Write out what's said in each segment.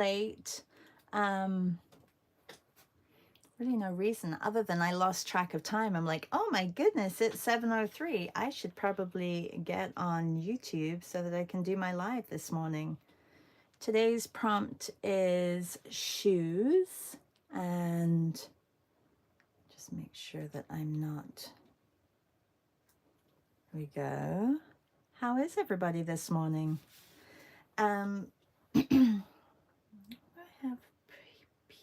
late. Really no reason other than I lost track of time. I'm like, oh my goodness, it's 7:03. I should probably get on YouTube so that I can do my live this morning. Today's prompt is shoes, and just make sure that I'm not. Here we go. How is everybody this morning? I have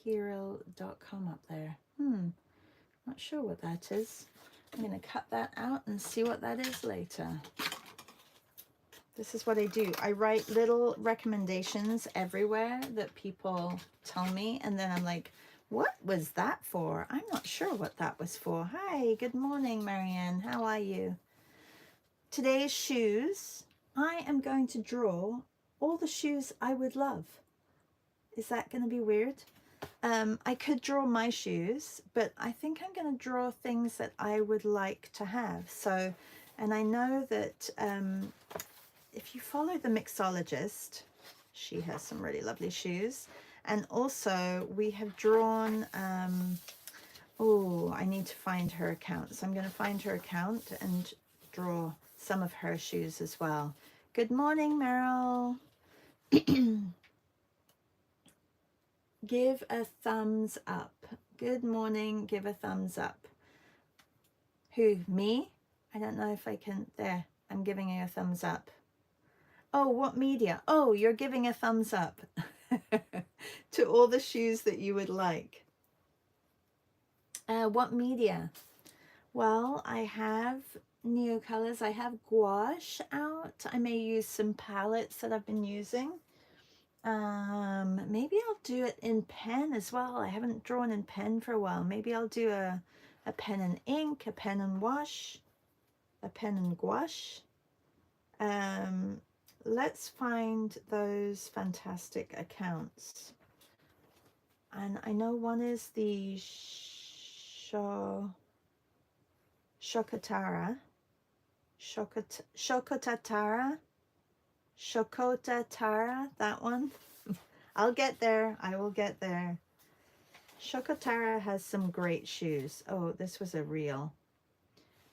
Piro.com up there. Not sure what that is. I'm going to cut that out and see what that is later. This is what I do. I write little recommendations everywhere that people tell me, and then I'm like, what was that for? I'm not sure what that was for. Hi, good morning, Marianne. How are you? Today's shoes, I am going to draw all the shoes I would love. Is that going to be weird? I could draw my shoes, but I think I'm going to draw things that I would like to have. So, and I know that if you follow the mixologist, she has some really lovely shoes. And also we have drawn, oh, I need to find her account. So I'm going to find her account and draw some of her shoes as well. Good morning, Meryl. Give a thumbs up. Good morning. Give a thumbs up. Who? Me? I don't know if I can. There. I'm giving you a thumbs up. Oh, what media? Oh, you're giving a thumbs up to all the shoes that you would like. What media? Well, I have Neocolors. I have gouache out. I may use some palettes that I've been using. Maybe I'll do it in pen as well. I haven't drawn in pen for a while. Maybe I'll do a pen and ink, a pen and wash, a pen and gouache. Let's find those fantastic accounts. And I know one is the Shokotatara, that one. I'll get there. I will get there. Shokotatara has some great shoes. Oh, this was a reel.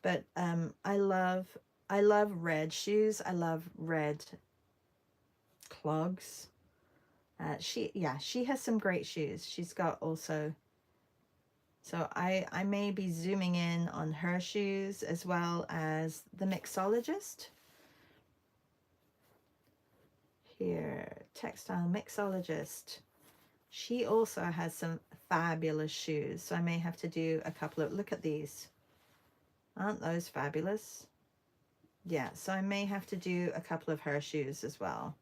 But I love red shoes. I love red clogs. She has some great shoes. She's got also. So I may be zooming in on her shoes as well as the mixologist. Here, textile mixologist. She also has some fabulous shoes. So I may have to do a couple of, look at these. Aren't those fabulous? Yeah, so I may have to do a couple of her shoes as well.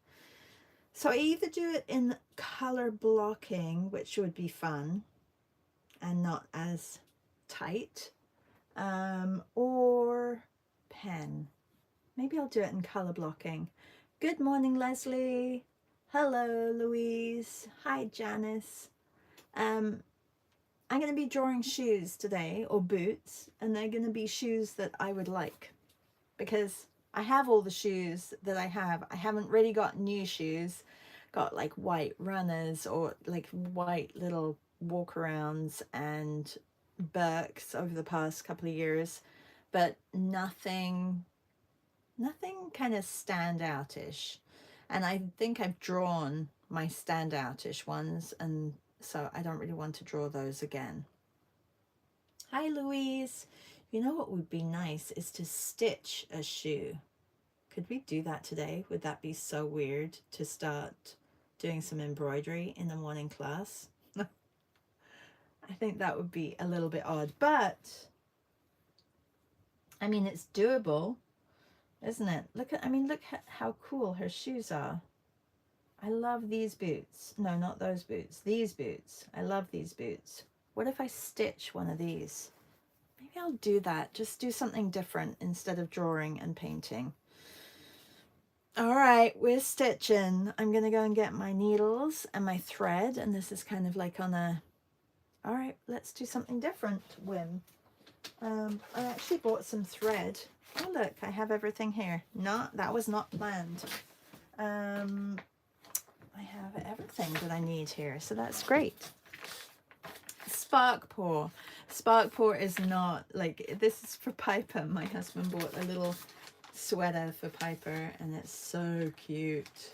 So I either do it in color blocking, which would be fun and not as tight, or pen. Maybe I'll do it in color blocking. Good morning, Leslie. Hello, Louise. Hi, Janice. I'm going to be drawing shoes today, or boots, and they're going to be shoes that I would like, because I have all the shoes that I have. I haven't really got new shoes. Got like white runners or like white little walk-arounds and Birks over the past couple of years, but nothing kind of standoutish. And I think I've drawn my standoutish ones, and so I don't really want to draw those again. Hi, Louise. You know what would be nice is to stitch a shoe. Could we do that today? Would that be so weird to start doing some embroidery in the morning class? I think that would be a little bit odd, but I mean, it's doable, isn't it? Look at how cool her shoes are. I love these boots. No, not those boots. These boots. I love these boots. What if I stitch one of these? Maybe I'll do that. Just do something different instead of drawing and painting. All right, we're stitching. I'm going to go and get my needles and my thread. And this is kind of like on a, all right, let's do something different, whim. I actually bought some thread. Oh, look, I have everything here. No, that was not planned. I have everything that I need here, so that's great. Spark Paw. Spark Paw is not like, this is for Piper. My husband bought a little sweater for Piper and it's so cute.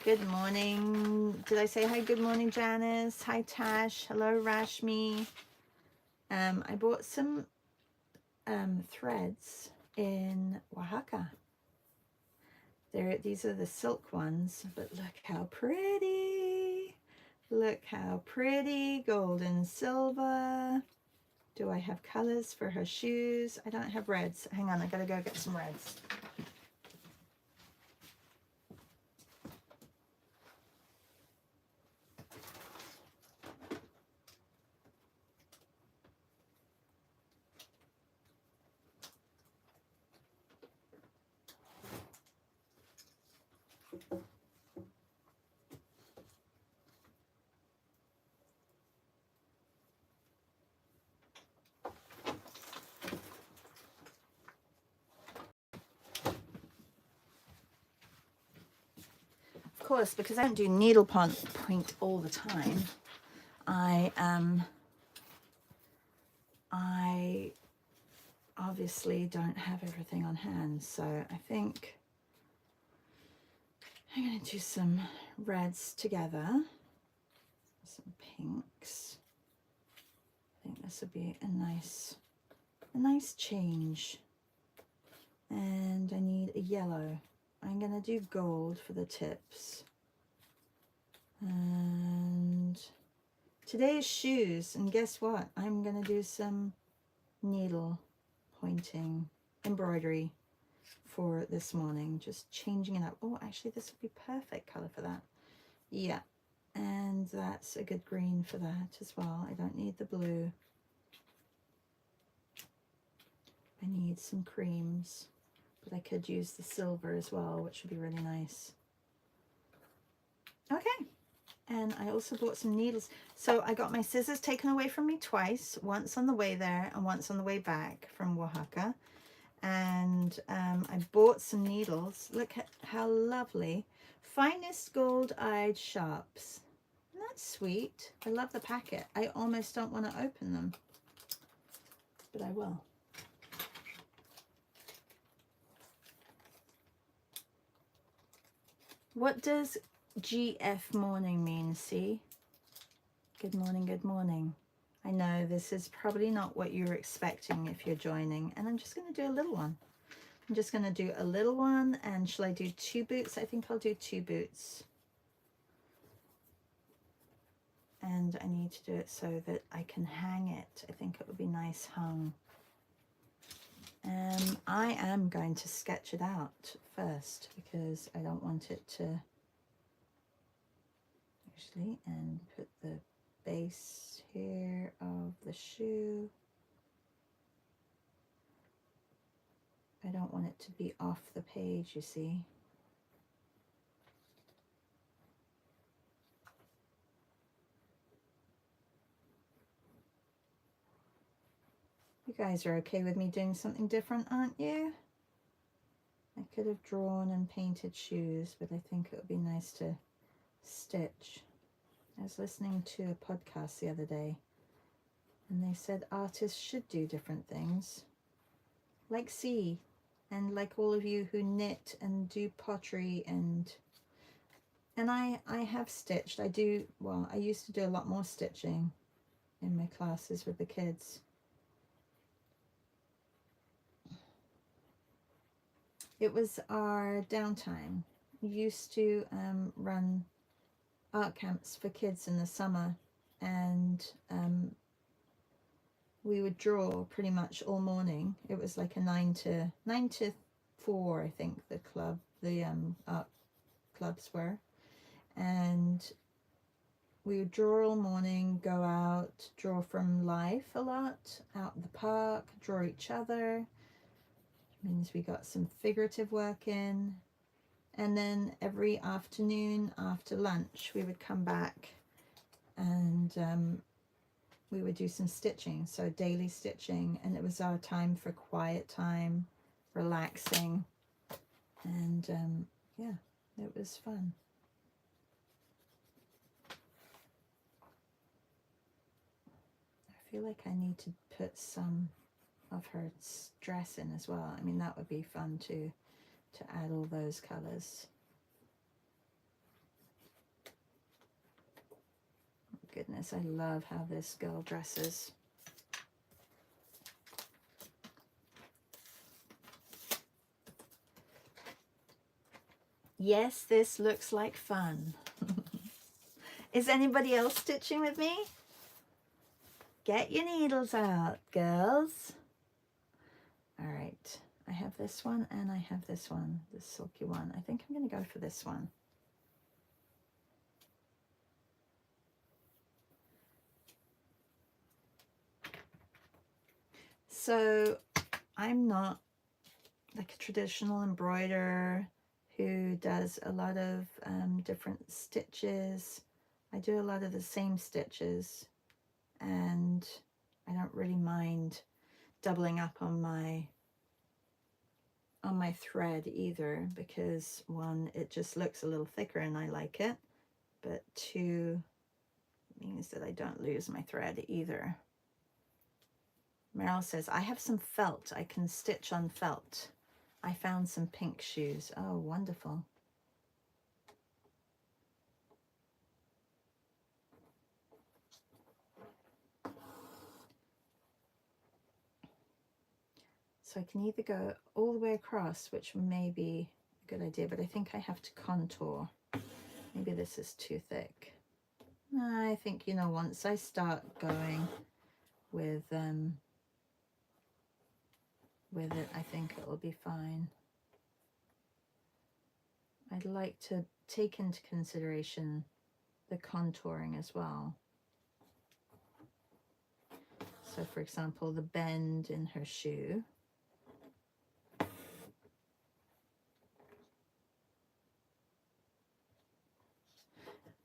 Good morning. Did I say hi? Good morning, Janice. Hi, Tash. Hello, Rashmi. I bought some threads in Oaxaca. These are the silk ones, but look how pretty. Look how pretty. Gold and silver. Do I have colors for her shoes? I don't have reds. Hang on, I gotta go get some reds. Of course, because I don't do needle point all the time, I obviously don't have everything on hand, so I think I'm going to do some reds together, some pinks. I think this would be a nice change. And I need a yellow. I'm going to do gold for the tips. And today's shoes, and guess what? I'm going to do some needle pointing embroidery for this morning, just changing it up. Oh, actually this would be perfect color for that. Yeah, and that's a good green for that as well. I don't need the blue. I need some creams, but I could use the silver as well, which would be really nice. Okay, and I also bought some needles. So I got my scissors taken away from me twice, once on the way there and once on the way back from Oaxaca. And I bought some needles. Look at how lovely. Finest gold-eyed sharps. Isn't that sweet? I love the packet. I almost don't want to open them, but I will. What does GF morning mean, see? Good morning, good morning. I know this is probably not what you're expecting if you're joining, and I'm just going to do a little one. I'm just going to do a little one, and shall I do 2 boots? I think I'll do 2 boots. And I need to do it so that I can hang it. I think it would be nice hung. I am going to sketch it out first because I don't want it to actually, and put the base here of the shoe. I don't want it to be off the page, you see. You guys are okay with me doing something different, aren't you? I could have drawn and painted shoes, but I think it would be nice to stitch. I was listening to a podcast the other day, and they said artists should do different things, like C, and like all of you who knit and do pottery, and I have stitched. I used to do a lot more stitching in my classes with the kids. It was our downtime. We used to run art camps for kids in the summer, and we would draw pretty much all morning. It was like a 9 to 4, I think the art clubs were, and we would draw all morning, go out, draw from life a lot, out in the park, draw each other. It means we got some figurative work in. And then every afternoon after lunch, we would come back and we would do some stitching, so daily stitching. And it was our time for quiet time, relaxing. And yeah, it was fun. feel like I need to put some of her dress in as well. I mean, that would be fun to add all those colors. Goodness, I love how this girl dresses. Yes, this looks like fun. Is anybody else stitching with me? Get your needles out, girls. All right, I have this one and I have this one, this silky one. I think I'm going to go for this one. So I'm not like a traditional embroiderer who does a lot of different stitches. I do a lot of the same stitches, and I don't really mind doubling up on my thread either, because one, it just looks a little thicker and I like it, but two, it means that I don't lose my thread either. Meryl says, I have some felt. I can stitch on felt. I found some pink shoes. Oh, wonderful. So I can either go all the way across, which may be a good idea, but I think I have to contour. Maybe this is too thick. I think, you know, once I start going with it, I think it will be fine. I'd like to take into consideration the contouring as well. So for example, the bend in her shoe.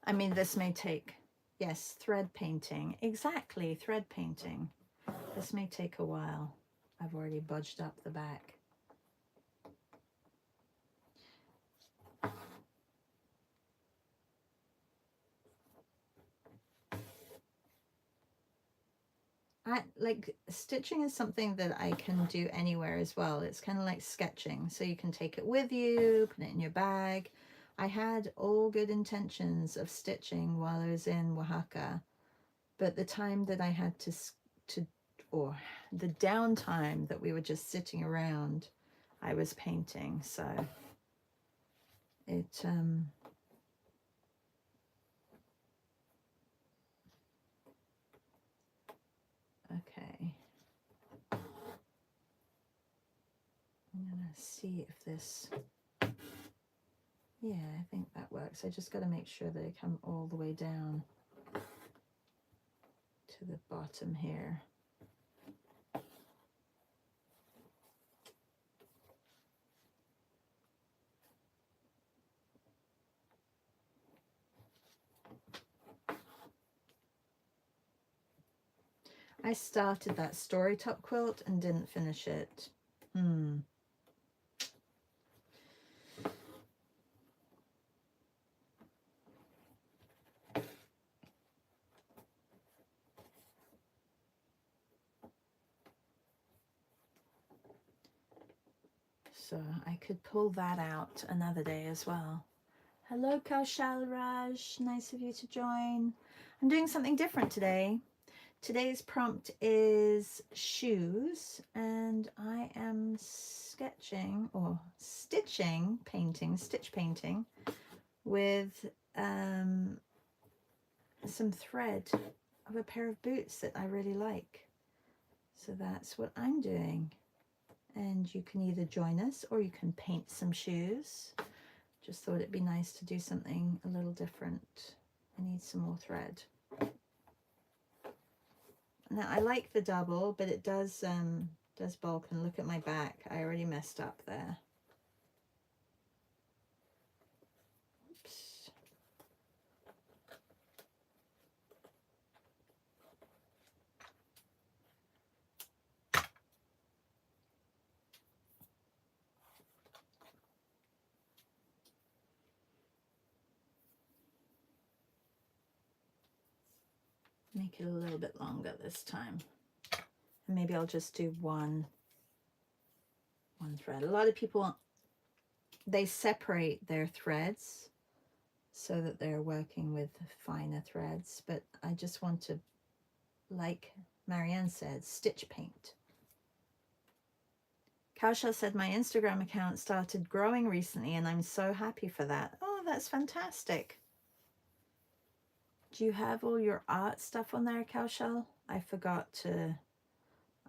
I mean, this may take, yes, thread painting. Exactly, thread painting. This may take a while. I've already budged up the back. Like stitching is something that I can do anywhere as well. It's kind of like sketching. So you can take it with you, put it in your bag. I had all good intentions of stitching while I was in Oaxaca, but the time that I had or the downtime that we were just sitting around, I was painting. So it, okay. I'm gonna see if this, yeah, I think that works. I just got to make sure that I come all the way down to the bottom here. I started that story top quilt and didn't finish it. So I could pull that out another day as well. Hello, Kaushal Raj. Nice of you to join. I'm doing something different today. Today's prompt is shoes, and I am sketching or stitching, stitch painting with some thread of a pair of boots that I really like. So that's what I'm doing. And you can either join us or you can paint some shoes. Just thought it'd be nice to do something a little different. I need some more thread. Now I like the double, but it does bulk, and look at my back. I already messed up there. Oops. Make it a little bit longer this time. And maybe I'll just do one thread. A lot of people, they separate their threads so that they're working with finer threads, but I just want to, like Marianne said, stitch paint. Kausha said my Instagram account started growing recently and I'm so happy for that. Oh, that's fantastic. Do you have all your art stuff on there, Kaushal? I forgot to,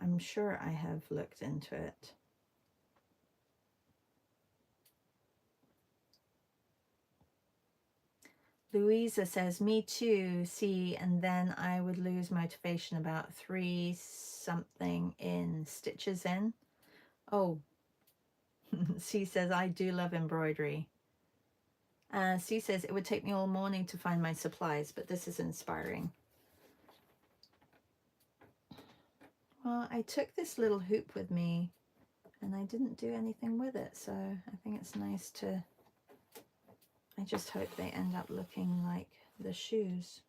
I'm sure I have looked into it. Louisa says, me too, see, and then I would lose motivation about 3 something in stitches in. Oh, C says, I do love embroidery. C says, it would take me all morning to find my supplies, but this is inspiring. Well, I took this little hoop with me and I didn't do anything with it, so I think it's nice to, I just hope they end up looking like the shoes.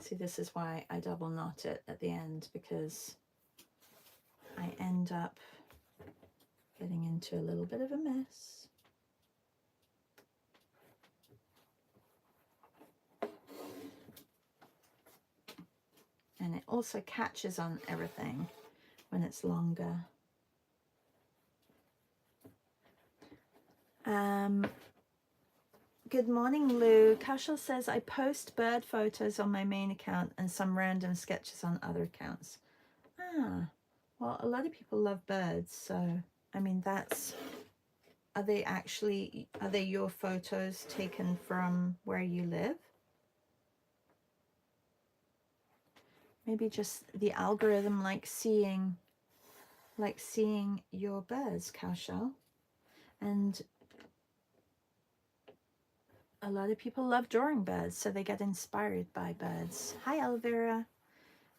See, this is why I double knot it at the end, because I end up getting into a little bit of a mess. And it also catches on everything when it's longer. Good morning, Lou. Kaushal says, I post bird photos on my main account and some random sketches on other accounts. Ah, well, a lot of people love birds, so, I mean, that's, are they your photos taken from where you live? Maybe just the algorithm like seeing your birds, Kaushal. And a lot of people love drawing birds, so they get inspired by birds. Hi, Elvira.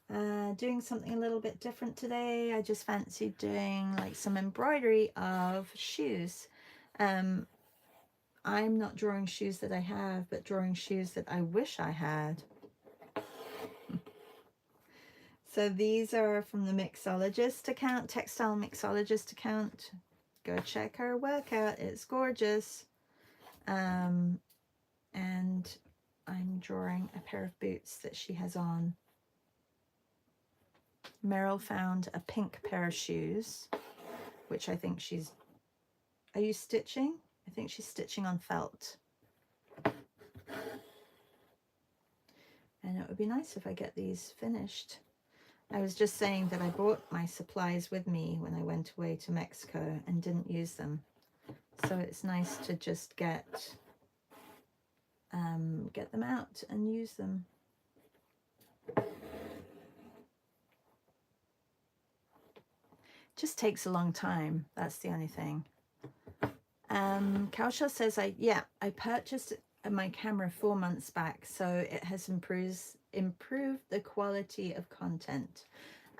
Doing something a little bit different today. I just fancied doing like some embroidery of shoes. I'm not drawing shoes that I have, but drawing shoes that I wish I had. So these are from the Mixologist account, Textile Mixologist account. Go check her work out. It's gorgeous. And I'm drawing a pair of boots that she has on. Meryl found a pink pair of shoes, which I think she's, are you stitching? I think she's stitching on felt. And it would be nice if I get these finished. I was just saying that I brought my supplies with me when I went away to Mexico and didn't use them. So it's nice to just get them out and use them. Just takes a long time. That's the only thing. Kaushal says, I purchased my camera 4 months back, so it has improved the quality of content.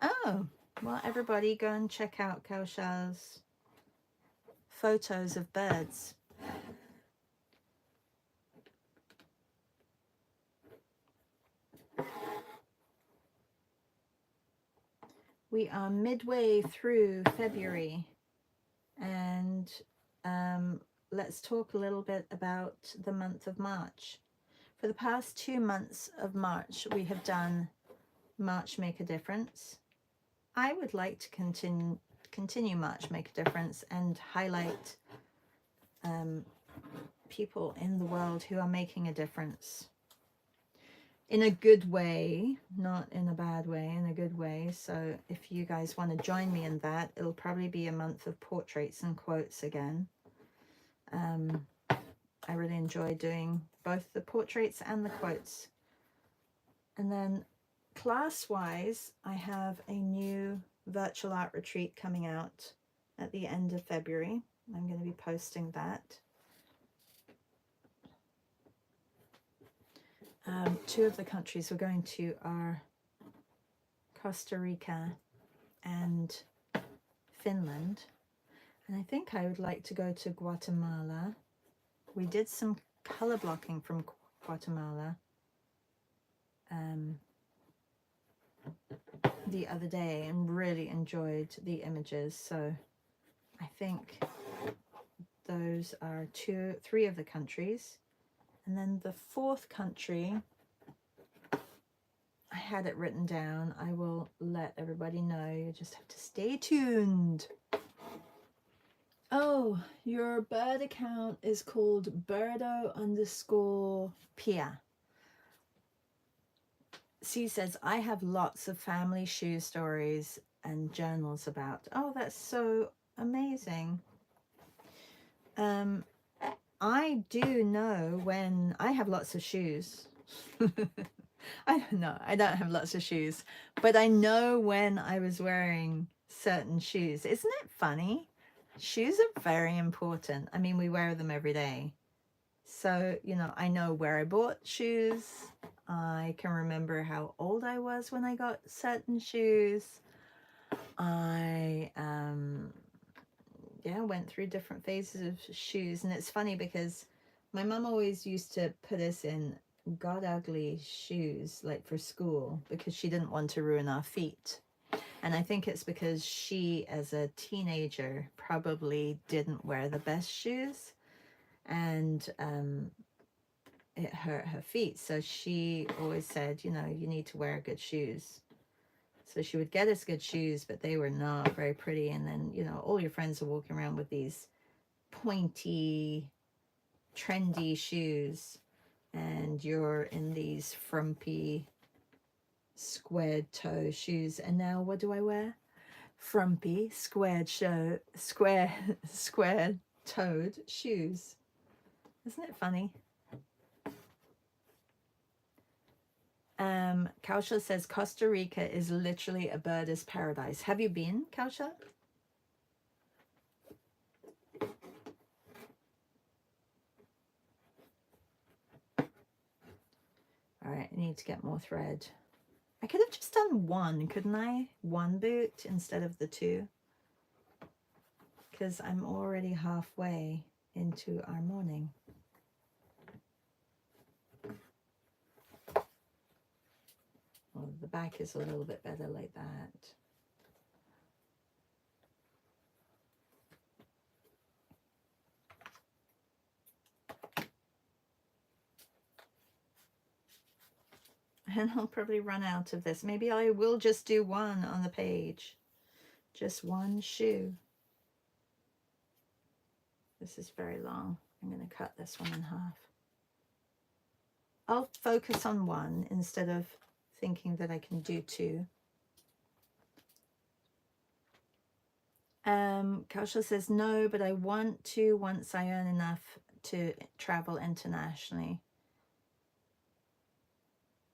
Oh, well, everybody go and check out Kaushal's photos of birds. We are midway through February, and let's talk a little bit about the month of March. For the past 2 months of March, we have done March Make a Difference. I would like to continue March Make a Difference and highlight people in the world who are making a difference. In a good way, not in a bad way, in a good way. So if you guys want to join me in that, it'll probably be a month of portraits and quotes again. I really enjoy doing both the portraits and the quotes. And then class-wise, I have a new virtual art retreat coming out at the end of February. I'm going to be posting that. 2 of the countries we're going to are Costa Rica and Finland. And I think I would like to go to Guatemala. We did some color blocking from Guatemala the other day and really enjoyed the images. So I think those are three of the countries. And then the fourth country, I had it written down. I will let everybody know. You just have to stay tuned. Oh, your bird account is called Birdo_Pia. C says, I have lots of family shoe stories and journals about. Oh, that's so amazing. I do know when I have lots of shoes. I don't know. I don't have lots of shoes, but I know when I was wearing certain shoes. Isn't it funny? Shoes are very important. I mean, we wear them every day. So, you know, I know where I bought shoes. I can remember how old I was when I got certain shoes. I went through different phases of shoes. And it's funny because my mum always used to put us in god ugly shoes, like for school, because she didn't want to ruin our feet. And I think it's because she, as a teenager, probably didn't wear the best shoes, and it hurt her feet. So she always said, you know, you need to wear good shoes. So she would get us good shoes, but they were not very pretty. And then, you know, all your friends are walking around with these pointy, trendy shoes, and you're in these frumpy, squared toe shoes. And now what do I wear? Frumpy, squared toed shoes. Isn't it funny? Kausha says Costa Rica is literally a bird's paradise. Have you been, Kausha? All right, I need to get more thread. I could have just done one, couldn't I? One boot instead of the two. Because I'm already halfway into our morning. Well, the back is a little bit better like that. And I'll probably run out of this. Maybe I will just do one on the page. Just one shoe. This is very long. I'm going to cut this one in half. I'll focus on one instead of thinking that I can do two. Kausha says, no, but I want to once I earn enough to travel internationally.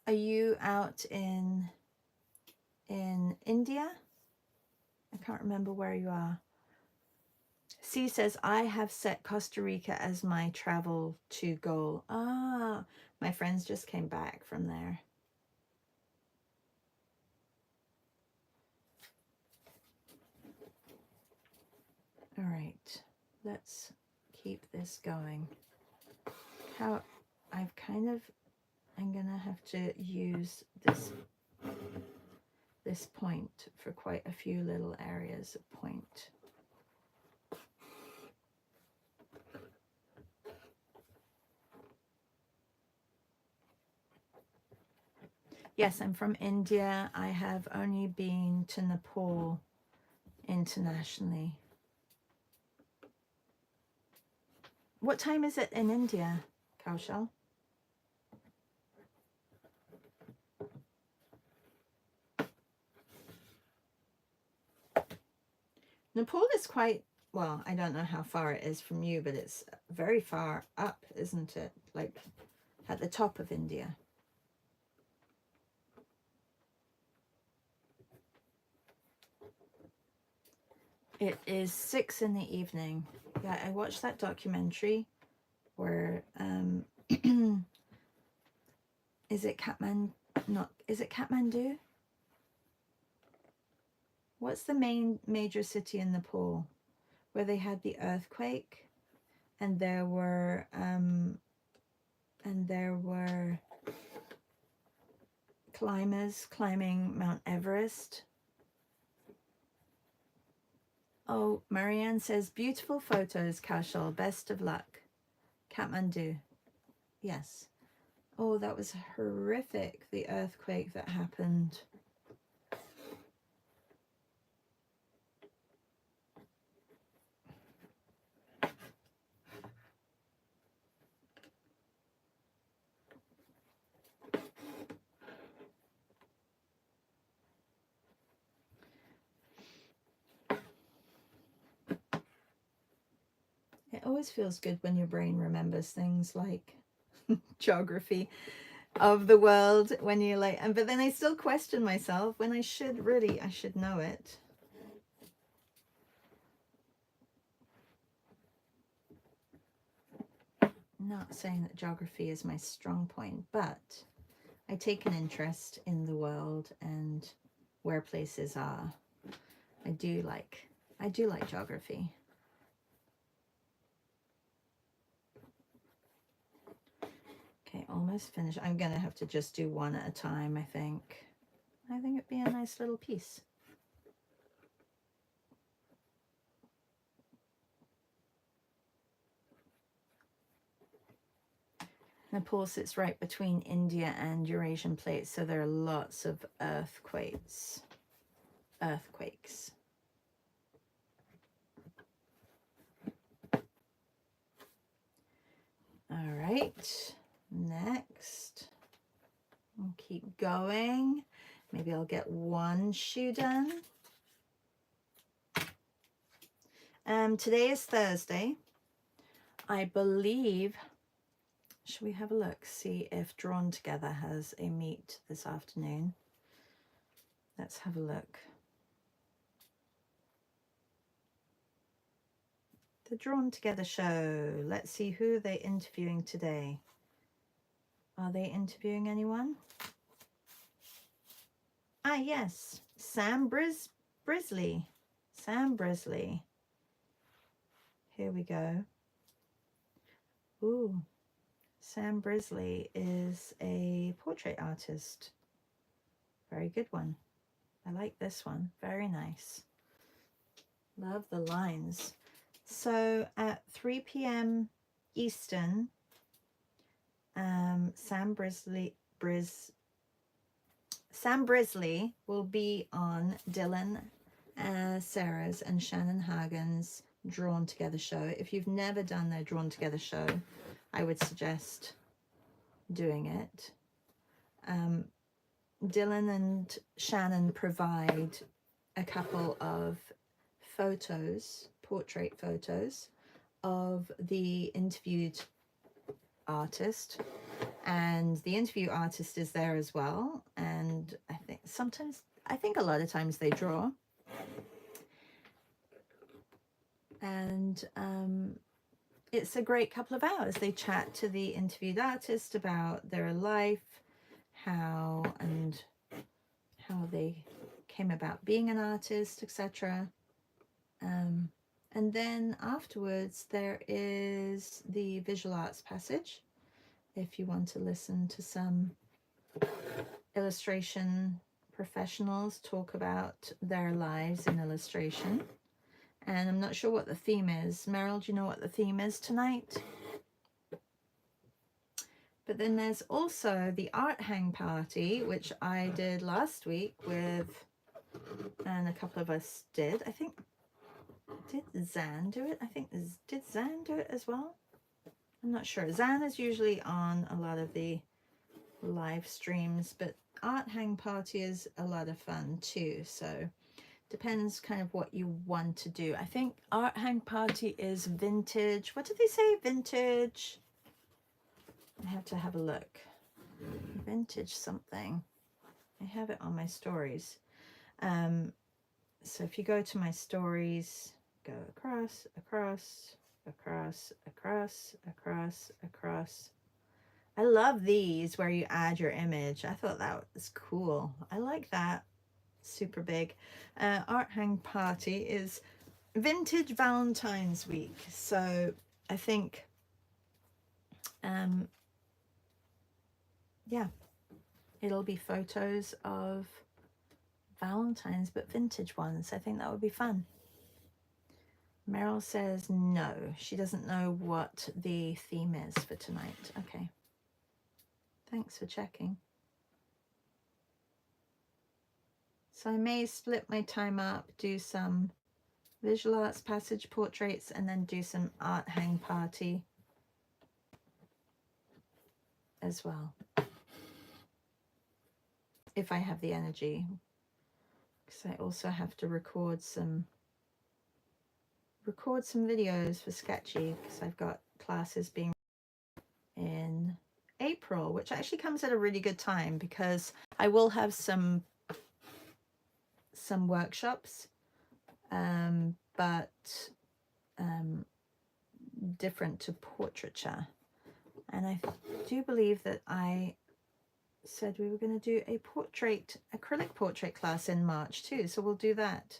Are you out in India? I can't remember where you are. C says, I have set Costa Rica as my travel to goal. Ah, my friends just came back from there. All right, let's keep this going. I'm gonna have to use this point for quite a few little areas of point. Yes, I'm from India. I have only been to Nepal internationally. What time is it in India, Kaushal? Nepal is quite, well, I don't know how far it is from you, but it's very far up, isn't it? Like at the top of India. It is 6 in the evening. Yeah, I watched that documentary where is it Kathmandu? What's the major city in Nepal where they had the earthquake and there were climbers climbing Mount Everest. Oh, Marianne says, beautiful photos, Kaushal. Best of luck. Kathmandu. Yes. Oh, that was horrific, the earthquake that happened. It always feels good when your brain remembers things like geography of the world when you're like, and but then I still question myself when I should know it. Not saying that geography is my strong point, but I take an interest in the world and where places are. I do like geography. Okay, almost finished. I'm gonna have to just do one at a time, I think. I think it'd be a nice little piece. Nepal sits right between India and Eurasian plates, so there are lots of earthquakes. All right, next. I'll keep going. Maybe I'll get one shoe done. Today is Thursday. I believe, should we have a look, see if Drawn Together has a meet this afternoon? Let's have a look. The Drawn Together show. Let's see who they're interviewing today. Are they interviewing anyone? Ah, yes. Sam Brisley. Sam Brisley. Here we go. Ooh. Sam Brisley is a portrait artist. Very good one. I like this one. Very nice. Love the lines. So at 3 p.m. Eastern, Sam Brisley will be on Dylan, Sarah's and Shannon Hagen's Drawn Together show. If you've never done their Drawn Together show, I would suggest doing it. Dylan and Shannon provide a couple of photos, portrait photos of the interviewed artist, and the interview artist is there as well. And I think a lot of times they draw. And it's a great couple of hours. They chat to the interviewed artist about their life, how they came about being an artist, etc. And then afterwards there is the visual arts passage, if you want to listen to some illustration professionals talk about their lives in illustration. And I'm not sure what the theme is. Meryl, do you know what the theme is tonight? But then there's also the art hang party, which I did last week with, and a couple of us did. I think, did Zan do it? I think, did Zan do it as well? I'm not sure. Zan is usually on a lot of the live streams, but art hang party is a lot of fun too. So depends kind of what you want to do. I think art hang party is vintage. What did they say? Vintage. I have to have a look. Vintage something. I have it on my stories. So if you go to my stories, go across, across, across, across, across, across. I love these where you add your image. I thought that was cool. I like that. Super big. Art hang party is vintage Valentine's week. So I think, yeah, it'll be photos of Valentine's, but vintage ones. I think that would be fun. Meryl says no, she doesn't know what the theme is for tonight. Okay, thanks for checking. So I may split my time up, do some visual arts passage portraits, and then do some art hang party as well, if I have the energy, because I also have to record some videos for Sketchy, because I've got classes being in April, which actually comes at a really good time, because I will have some workshops, but different to portraiture. And I do believe that I said we were going to do a acrylic portrait class in March too, so we'll do that.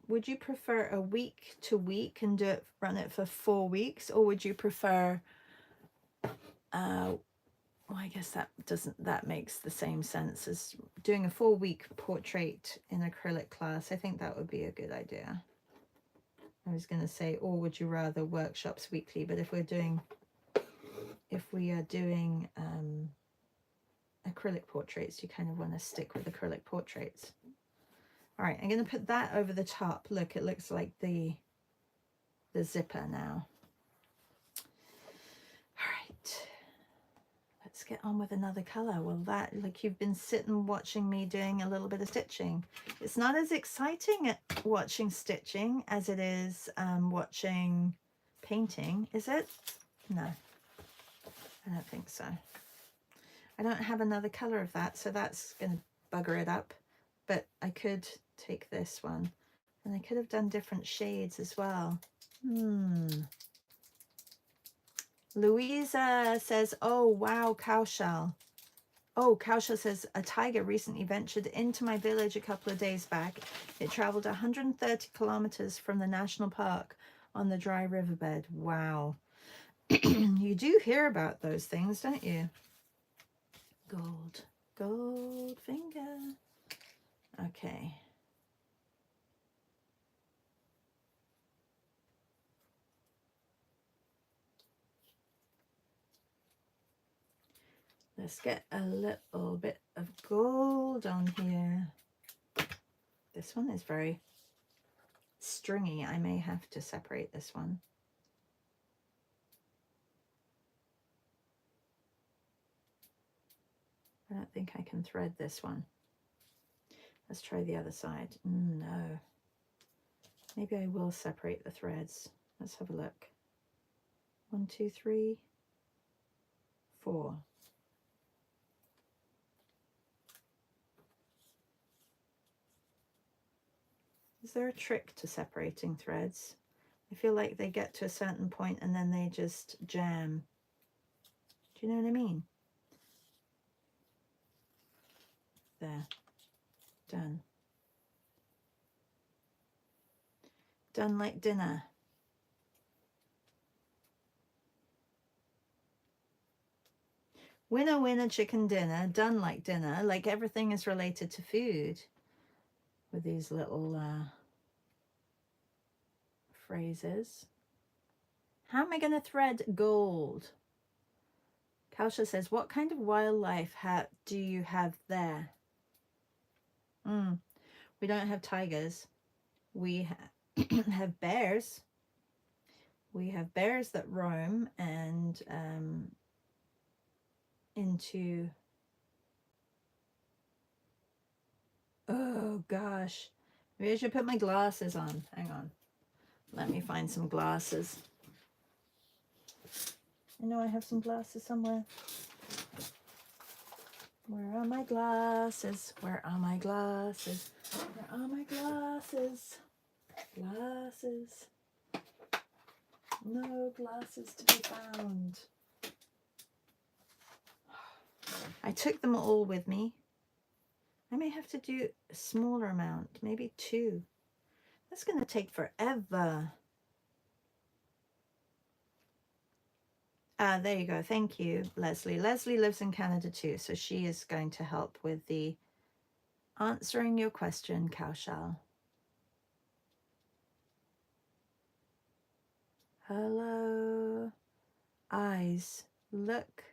Would you prefer a week to week and run it for 4 weeks, or would you prefer well, I guess that makes the same sense as doing a 4-week portrait in acrylic class. I think that would be a good idea. I was going to say, or would you rather workshops weekly? But if we are doing acrylic portraits, you kind of want to stick with acrylic portraits. All right, I'm going to put that over the top. Look, it looks like the zipper now. All right, let's get on with another color. Well, that, like, you've been sitting watching me doing a little bit of stitching. It's not as exciting at watching stitching as it is watching painting, is it? No, I don't think so. I don't have another color of that, so that's going to bugger it up. But I could take this one, and I could have done different shades as well. Louisa says, oh, wow, cowshell. Oh, cowshell says, a tiger recently ventured into my village a couple of days back. It traveled 130 kilometers from the national park on the dry riverbed. Wow. You do hear about those things, don't you? Gold finger. Okay. Let's get a little bit of gold on here. This one is very stringy. I may have to separate this one. I don't think I can thread this one. Let's try the other side. No. Maybe I will separate the threads. Let's have a look. 1, 2, 3, 4. Is there a trick to separating threads? I feel like they get to a certain point and then they just jam. Do you know what I mean? There. Done. Done like dinner. Winner, winner, chicken dinner. Done like dinner. Like everything is related to food with these little phrases. How am I going to thread gold? Kausha says, what kind of wildlife do you have there? We don't have tigers. We have bears. We have bears that roam and into... Oh, gosh. Maybe I should put my glasses on. Hang on. Let me find some glasses. I know I have some glasses somewhere. Where are my glasses? Where are my glasses? Where are my glasses? Glasses. No glasses to be found. I took them all with me. I may have to do a smaller amount, maybe 2. That's going to take forever. Ah, there you go. Thank you, Leslie. Leslie lives in Canada too, so she is going to help with the answering your question, Kaushal. Hello. Eyes. Look.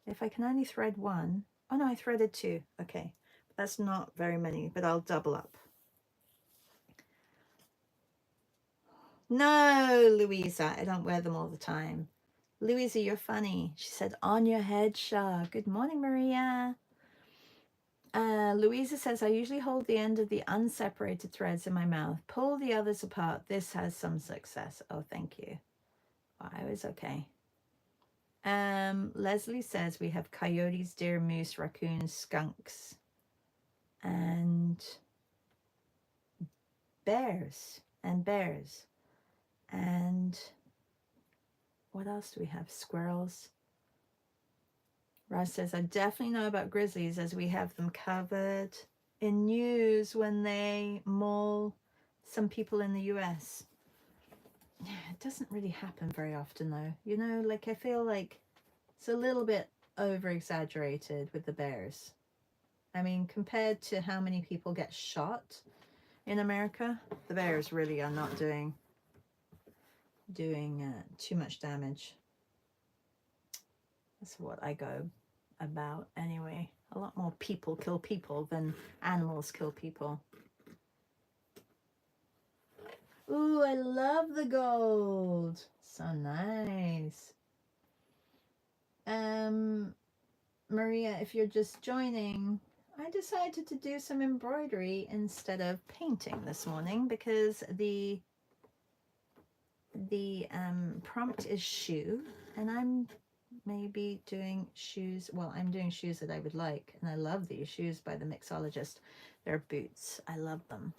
If I can only thread one. Oh no, I threaded two. Okay. That's not very many, but I'll double up. No, Louisa, I don't wear them all the time. Louisa, you're funny. She said, on your head, Shah. Good morning, Maria. Louisa says, I usually hold the end of the unseparated threads in my mouth. Pull the others apart. This has some success. Oh, thank you. Oh, I was okay. Leslie says we have coyotes, deer, moose, raccoons, skunks, and bears. And what else do we have? Squirrels. Raj says, I definitely know about grizzlies as we have them covered in news when they maul some people in the US. Yeah, it doesn't really happen very often though. You know, like I feel like it's a little bit over exaggerated with the bears. I mean, compared to how many people get shot in America, the bears really are not doing too much damage. That's what I go about anyway. A lot more people kill people than animals kill people. Ooh, I love the gold. So nice. Maria, if you're just joining, I decided to do some embroidery instead of painting this morning because the prompt is shoe, and I'm maybe doing shoes. Well, I'm doing shoes that I would like, and I love these shoes by the mixologist. They're boots. I love them.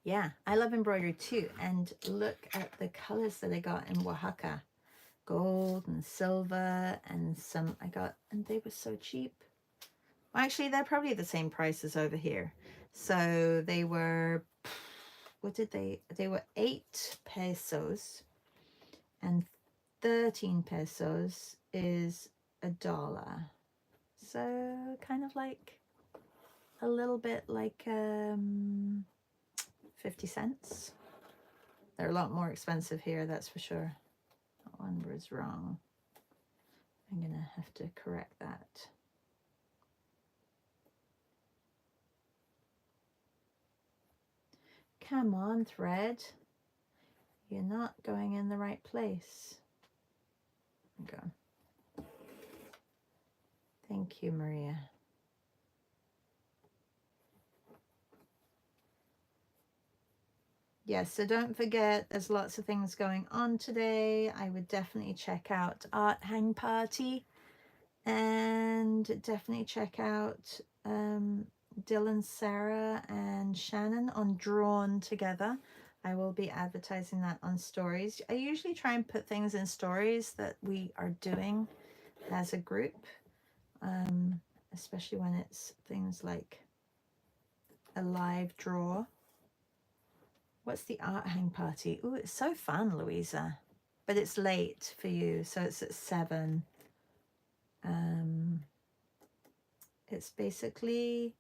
Yeah, I love embroidery too. And look at the colors that I got in Oaxaca. Gold and silver and some I got, and they were so cheap. Well, actually, they're probably the same price as over here. So they were, what did they were 8 pesos, and 13 pesos is $1. So kind of like a little bit like 50 cents. They're a lot more expensive here, that's for sure. That one was wrong. I'm gonna have to correct that. Come on, thread. You're not going in the right place. Okay. Thank you, Maria. Yes, so don't forget, there's lots of things going on today. I would definitely check out Art Hang Party, and definitely check out Dylan, Sarah, and Shannon on Drawn Together. I will be advertising that on stories. I usually try and put things in stories that we are doing as a group, especially when it's things like a live draw. What's the art hang party? Oh, it's so fun, Louisa. But it's late for you, so it's at 7. It's basically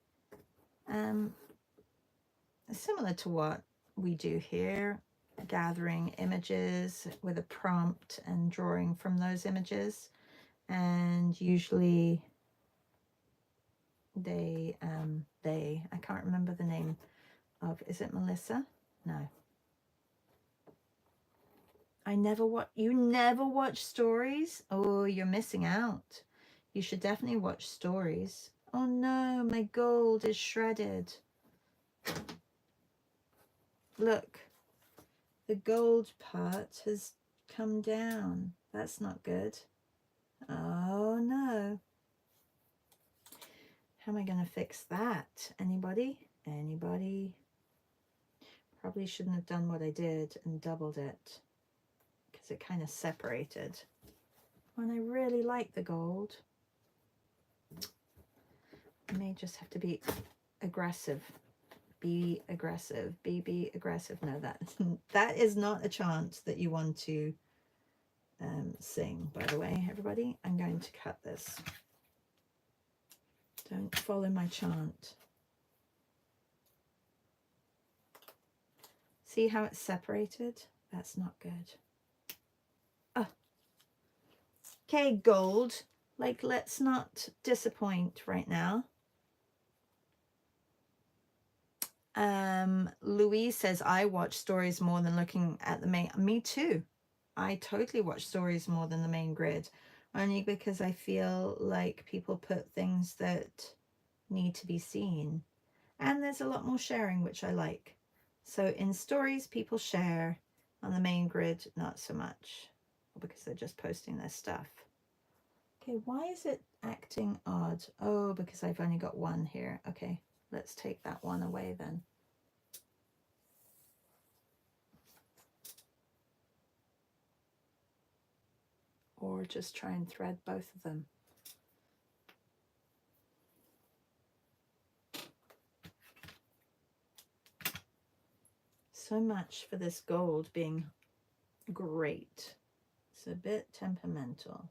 similar to what we do here, gathering images with a prompt and drawing from those images. And usually they I can't remember the name of, is it Melissa? No. You never watch stories? Oh, you're missing out. You should definitely watch stories. Oh no, my gold is shredded. Look, the gold part has come down. That's not good. Oh no. How am I going to fix that? Anybody? Anybody? Probably shouldn't have done what I did and doubled it, because it kind of separated. And I really like the gold. I may just have to be aggressive Be aggressive. Be aggressive. No, that is not a chant that you want to sing, by the way, everybody. I'm going to cut this. Don't follow my chant. See how it's separated? That's not good. Oh. Okay, gold. Like, let's not disappoint right now. Louise says, I watch stories more than looking at the main. Me too. I totally watch stories more than the main grid, only because I feel like people put things that need to be seen. And there's a lot more sharing, which I like. So in stories, people share. On the main grid, not so much, because they're just posting their stuff. Okay, why is it acting odd? Oh, because I've only got one here. Okay, let's take that one away then. Or just try and thread both of them. So much for this gold being great. It's a bit temperamental.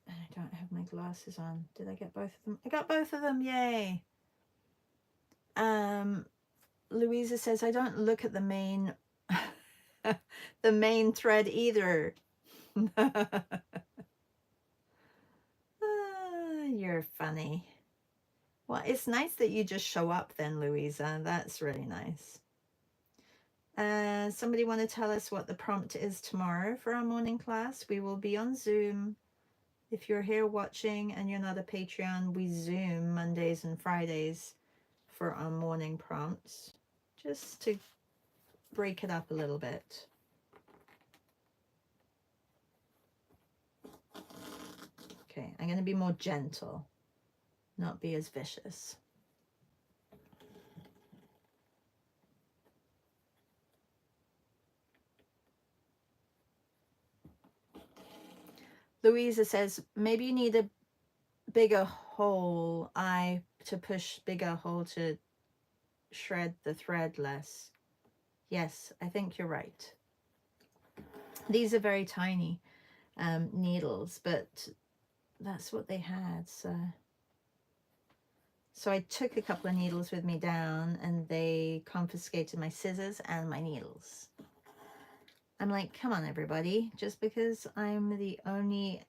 And I don't have my glasses on. Did I get both of them? I got both of them, yay! Louisa says, I don't look at the main the main thread either. You're funny. Well, it's nice that you just show up then, Louisa. That's really nice. Somebody want to tell us what the prompt is tomorrow for our morning class? We will be on Zoom. If you're here watching and you're not a Patreon, we Zoom Mondays and Fridays for our morning prompts, just to break it up a little bit. Okay, I'm going to be more gentle, not be as vicious. Louisa says, maybe you need a bigger hole to push bigger hole to shred the thread less. Yes, I think you're right. These are very tiny needles, but that's what they had. So I took a couple of needles with me down and they confiscated my scissors and my needles. I'm like, come on, everybody. Just because I'm the only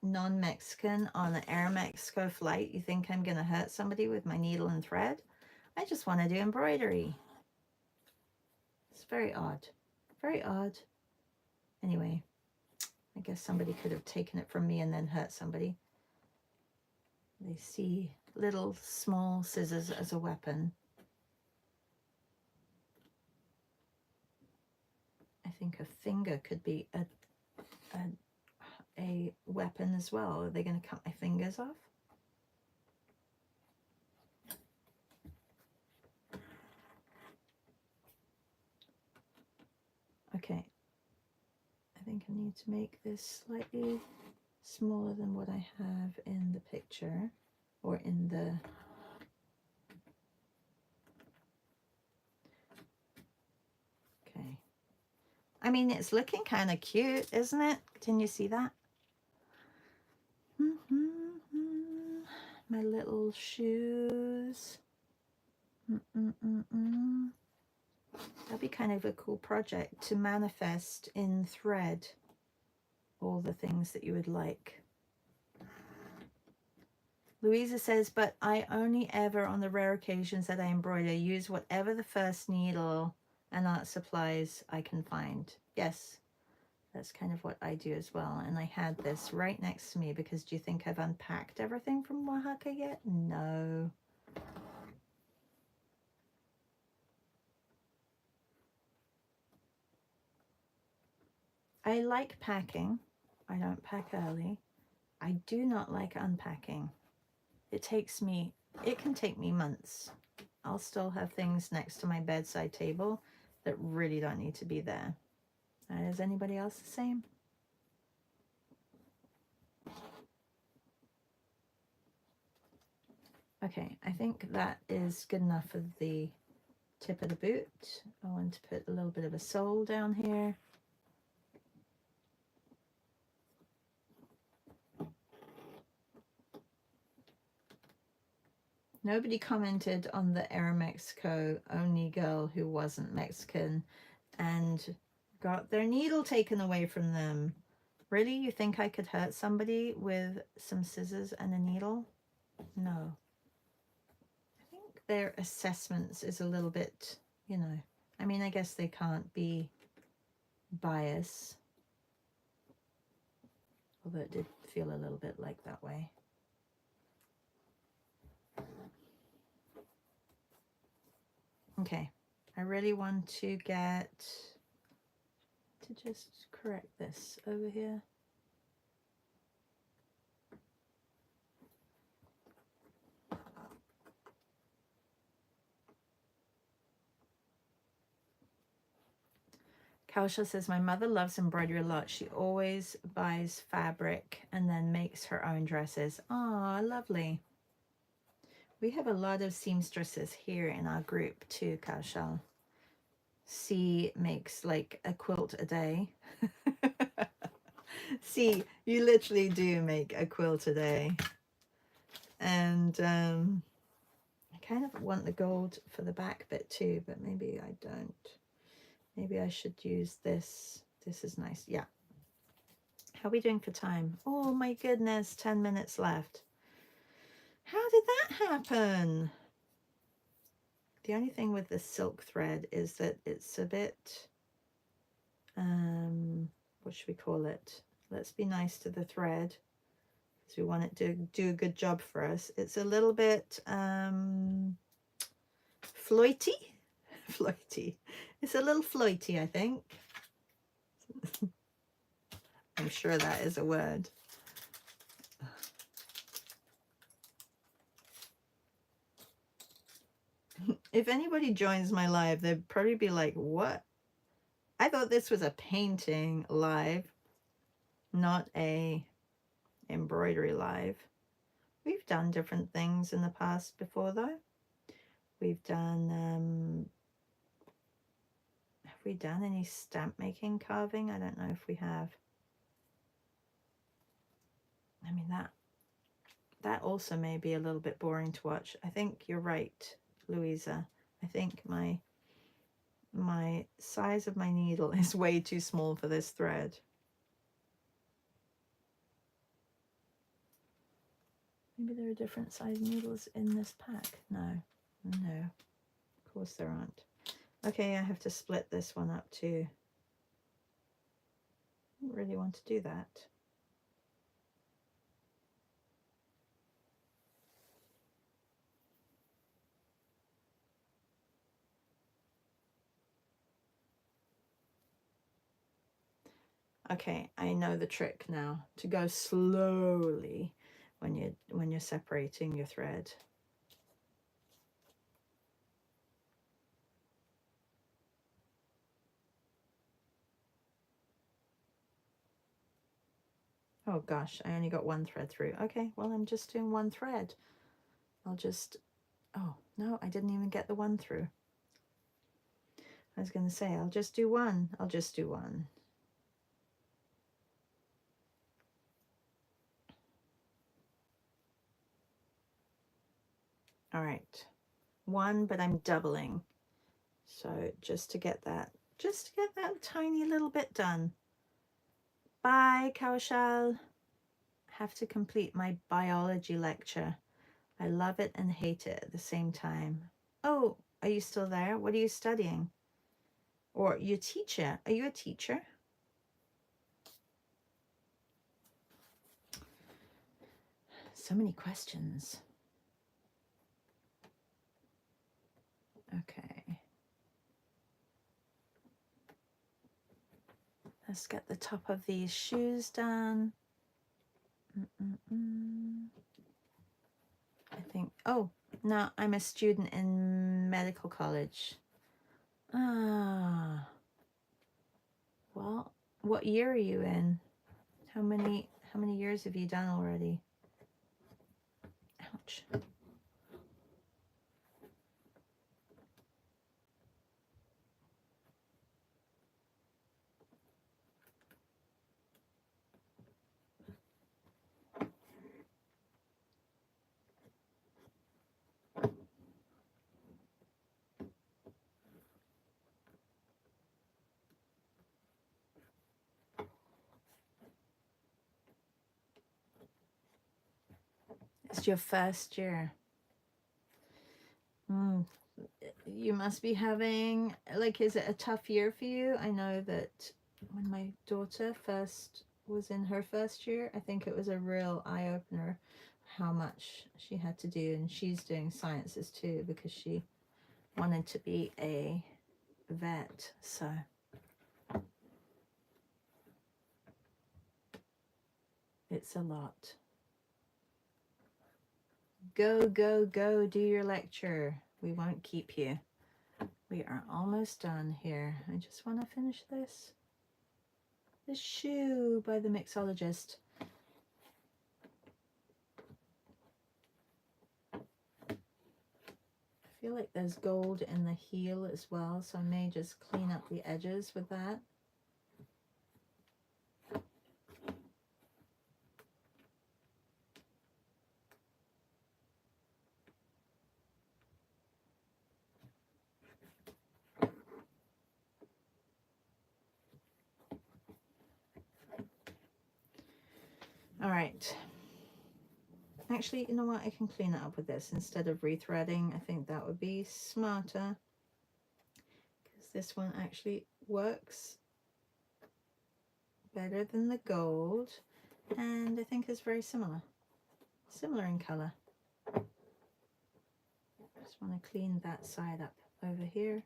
non-Mexican on the Air Mexico flight, you think I'm going to hurt somebody with my needle and thread? I just want to do embroidery. It's very odd. Very odd. Anyway, I guess somebody could have taken it from me and then hurt somebody. They see little small scissors as a weapon. I think a finger could be a weapon as well. Are they going to cut my fingers off? Okay. I think I need to make this slightly smaller than what I have in the picture or in the okay. I mean, it's looking kind of cute, isn't it? Can you see that? My little shoes. That'd be kind of a cool project to manifest in thread all the things that you would like. Louisa says, but I only ever, on the rare occasions that I embroider, use whatever the first needle and art supplies I can find. Yes, that's kind of what I do as well. And I had this right next to me because do you think I've unpacked everything from Oaxaca yet? No. I like packing. I don't pack early. I do not like unpacking. It can take me months. I'll still have things next to my bedside table that really don't need to be there. Is anybody else the same? Okay, I think that is good enough for the tip of the boot. I want to put a little bit of a sole down here. Nobody commented on the Air Mexico only girl who wasn't Mexican and got their needle taken away from them. Really? You think I could hurt somebody with some scissors and a needle? No. I think their assessments is a little bit, you know, I mean, I guess they can't be biased. Although it did feel a little bit like that way. Okay, I really want to get to just correct this over here. Kausha says, my mother loves embroidery a lot. She always buys fabric and then makes her own dresses. Oh, lovely. We have a lot of seamstresses here in our group too, Kausha. C makes like a quilt a day. See, you literally do make a quilt a day. And I kind of want the gold for the back bit too, but maybe I don't. Maybe I should use this. This is nice. Yeah. How are we doing for time? Oh my goodness, 10 minutes left. How did that happen? The only thing with the silk thread is that it's a bit, what should we call it? Let's be nice to the thread because we want it to do a good job for us. It's a little bit floaty. Floaty. It's a little floaty, I think. I'm sure that is a word. If anybody joins my live, they'd probably be like, what? I thought this was a painting live, not a embroidery live. We've done different things in the past before though. We've done, have we done any stamp making carving? I don't know if we have. I mean, that also may be a little bit boring to watch. I think you're right, Louisa. I think my size of my needle is way too small for this thread. Maybe there are different size needles in this pack. No, of course there aren't. Okay, I have to split this one up too. I don't really want to do that. Okay, I know the trick now, to go slowly when you're separating your thread. Oh gosh, I only got one thread through. Okay, well, I'm just doing one thread. I'll just, oh no, I didn't even get the one through. I was going to say, I'll just do one. I'll just do one. All right, one, but I'm doubling. So just to get that tiny little bit done. Bye, Kaushal. Have to complete my biology lecture. I love it and hate it at the same time. Oh, are you still there? What are you studying? Or your teacher? Are you a teacher? So many questions. Okay. Let's get the top of these shoes done. I think, oh, no, I'm a student in medical college. Ah. Well, what year are you in? How many years have you done already? Ouch. It's your first year. You must be having, like, is it a tough year for you? I know that when my daughter first was in her first year, I think it was a real eye-opener how much she had to do, and she's doing sciences too because she wanted to be a vet. So it's a lot. Go, go, go, do your lecture. We won't keep you. We are almost done here. I just want to finish this. The shoe by the mixologist. I feel like there's gold in the heel as well, so I may just clean up the edges with that. All right. Actually, you know what? I can clean it up with this instead of rethreading. I think that would be smarter because this one actually works better than the gold, and I think is very similar in color. Just want to clean that side up over here.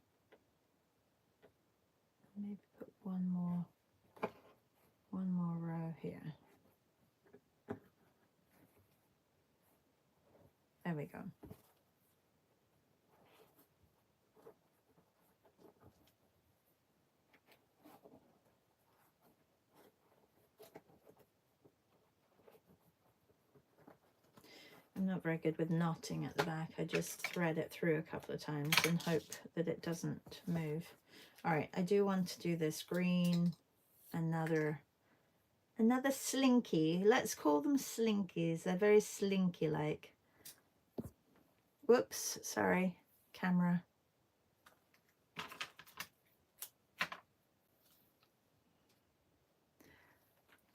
Maybe put one more row here. There we go. I'm not very good with knotting at the back. I just thread it through a couple of times and hope that it doesn't move. All right, I do want to do this green, another slinky. Let's call them slinkies. They're very slinky like. Whoops, sorry, camera.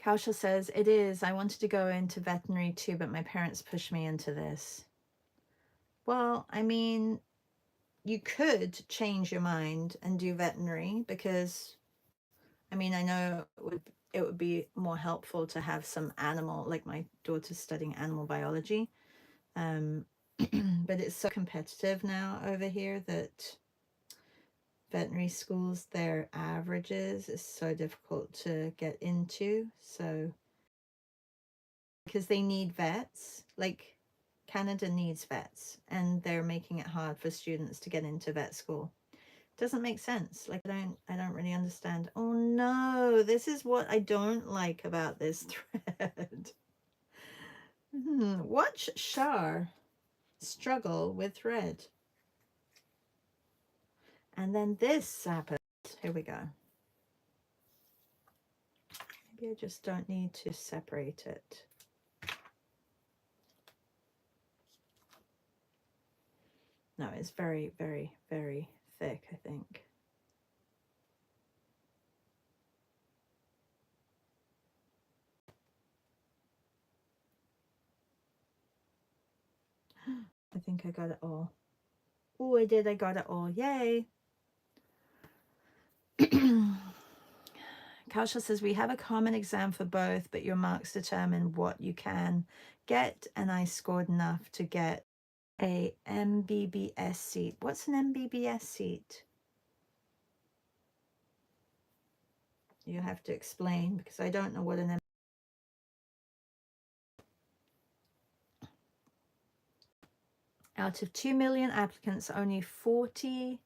Kausha says, it is. I wanted to go into veterinary too, but my parents pushed me into this. Well, I mean, you could change your mind and do veterinary because, I mean, I know it would be more helpful to have some animal, like my daughter's studying animal biology. But it's so competitive now over here that veterinary schools, their averages is so difficult to get into. So because they need vets, like Canada needs vets, and they're making it hard for students to get into vet school. Doesn't make sense. Like I don't really understand. Oh no, this is what I don't like about this thread. Watch Shar struggle with thread. And then this happened. Here we go. Maybe I just don't need to separate it. No, it's very, very, very thick, I think. I think I got it all. Oh, I did. I got it all. Yay. Kausha says, we have a common exam for both, but your marks determine what you can get, and I scored enough to get a MBBS seat. What's an MBBS seat? You have to explain because I don't know what an out of 2 million applicants, only 40,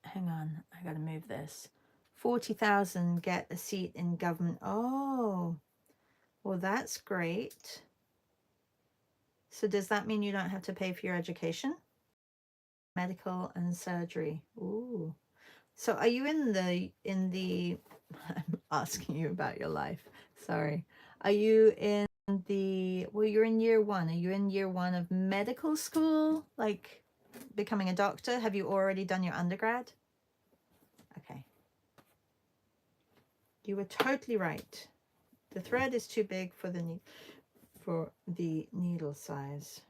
hang on, I gotta move this. 40,000 get a seat in government. Oh, well, that's great. So does that mean you don't have to pay for your education? Medical and surgery. Ooh. So are you in the I'm asking you about your life. Sorry. Are you in well, you're in year one. Are you in year one of medical school? Like becoming a doctor? Have you already done your undergrad? Okay. You were totally right. The thread is too big for the needle size.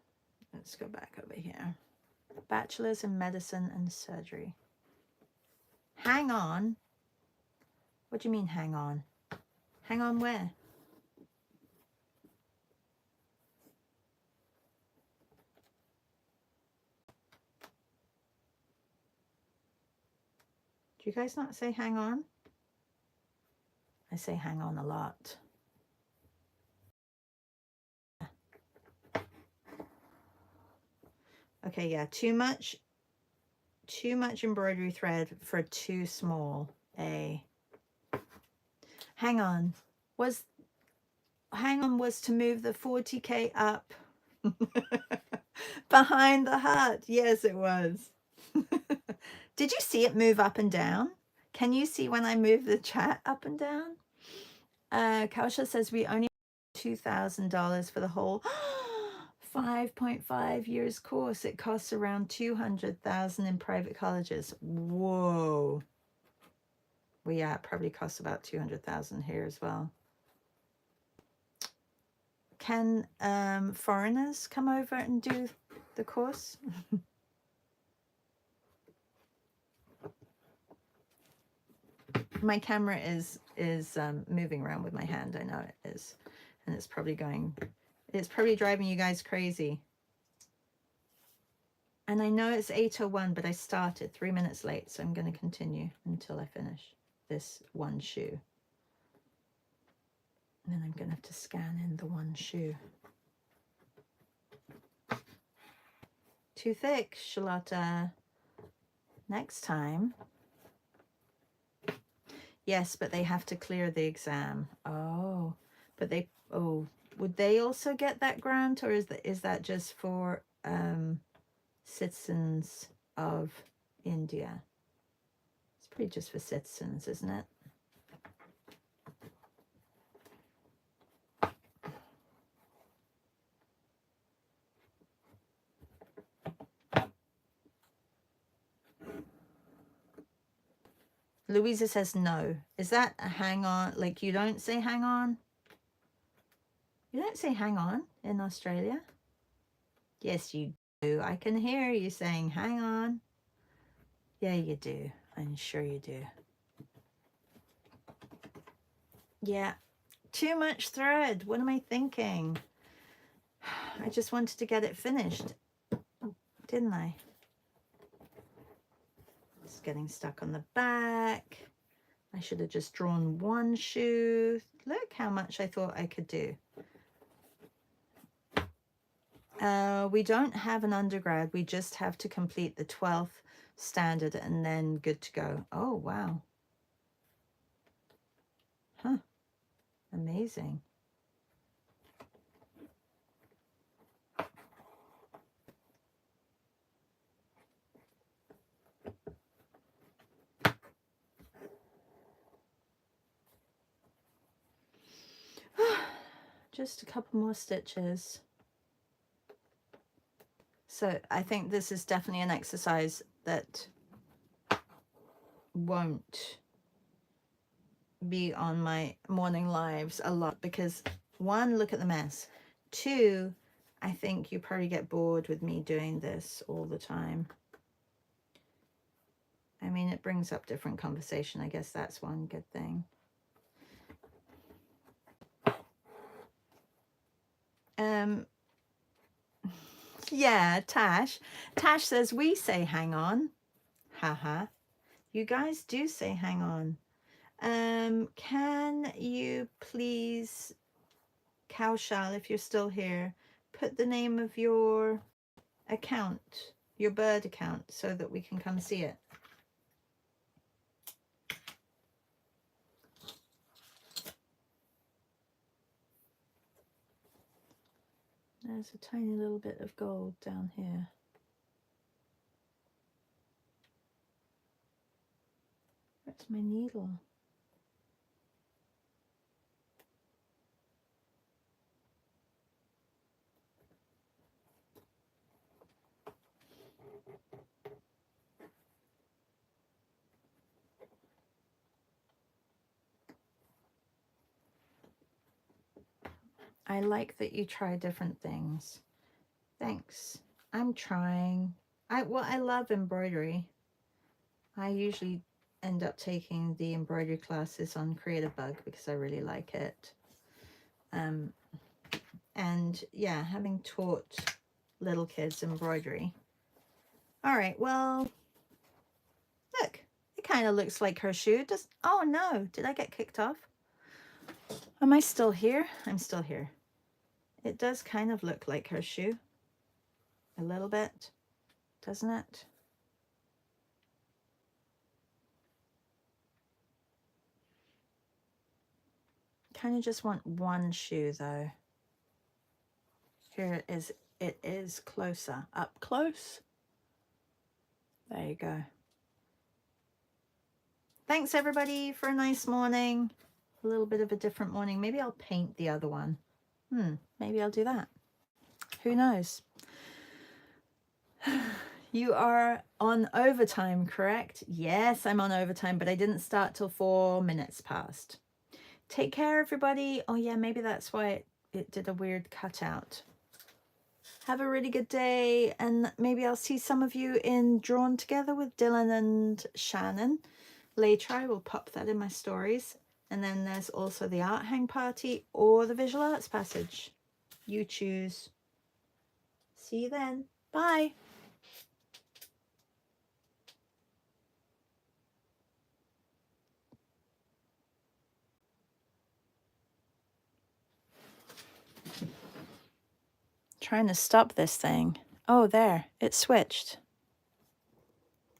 Let's go back over here. Bachelor's in Medicine and Surgery. Hang on. What do you mean hang on? Hang on where? Do you guys not say hang on? I say hang on a lot. Okay, yeah, too much embroidery thread for too small a. Hang on was to move the 40K up behind the heart. Yes, it was. Did you see it move up and down? Can you see when I move the chat up and down? Kausha says we only $2,000 for the whole 5.5 years course. It costs around $200,000 in private colleges. Whoa. Well, yeah, it probably costs about $200,000 here as well. Can foreigners come over and do the course? My camera is moving around with my hand. I know it is, and it's probably driving you guys crazy. And I know it's 8:01, but I started 3 minutes late, so I'm going to continue until I finish this one shoe. And then I'm going to have to scan in the one shoe. Too thick, Charlotta. Next time. Yes, but they have to clear the exam. Oh, but would they also get that grant, or is that just for citizens of India? It's pretty just for citizens, isn't it? Louisa says no. Is that a hang on? Like you don't say hang on? You don't say hang on in Australia? Yes, you do. I can hear you saying hang on. Yeah, you do. I'm sure you do. Yeah. Too much thread. What am I thinking? I just wanted to get it finished, didn't I? It's getting stuck on the back. I should have just drawn one shoe. Look how much I thought I could do. We don't have an undergrad. We just have to complete the 12th standard and then good to go. Oh, wow. Huh. Amazing. Just a couple more stitches. So I think this is definitely an exercise that won't be on my morning lives a lot because one, look at the mess. Two, I think you probably get bored with me doing this all the time. I mean, it brings up different conversation. I guess that's one good thing. Yeah, Tash. Tash says we say hang on. Haha. You guys do say hang on. Can you please, Kaushal, if you're still here, put the name of your account, your bird account, so that we can come see it? There's a tiny little bit of gold down here. Where's my needle? I like that you try different things. Thanks. I'm trying. I love embroidery. I usually end up taking the embroidery classes on Creative Bug because I really like it. And yeah, having taught little kids embroidery. All right, well, look, it kind of looks like her shoe. Oh no, did I get kicked off? Am I still here? I'm still here. It does kind of look like her shoe. A little bit, doesn't it? Kind of just want one shoe though. Here it is closer, up close. There you go. Thanks everybody for a nice morning. A little bit of a different morning. Maybe I'll paint the other one. Maybe I'll do that. Who knows? You are on overtime, correct? Yes, I'm on overtime, but I didn't start till 4 minutes past. Take care, everybody. Oh yeah, maybe that's why it did a weird cutout. Have a really good day, and maybe I'll see some of you in Drawn Together with Dylan and Shannon. Later, I will pop that in my stories. And then there's also the art hang party or the visual arts passage. You choose. See you then. Bye. Trying to stop this thing. Oh, there, it switched.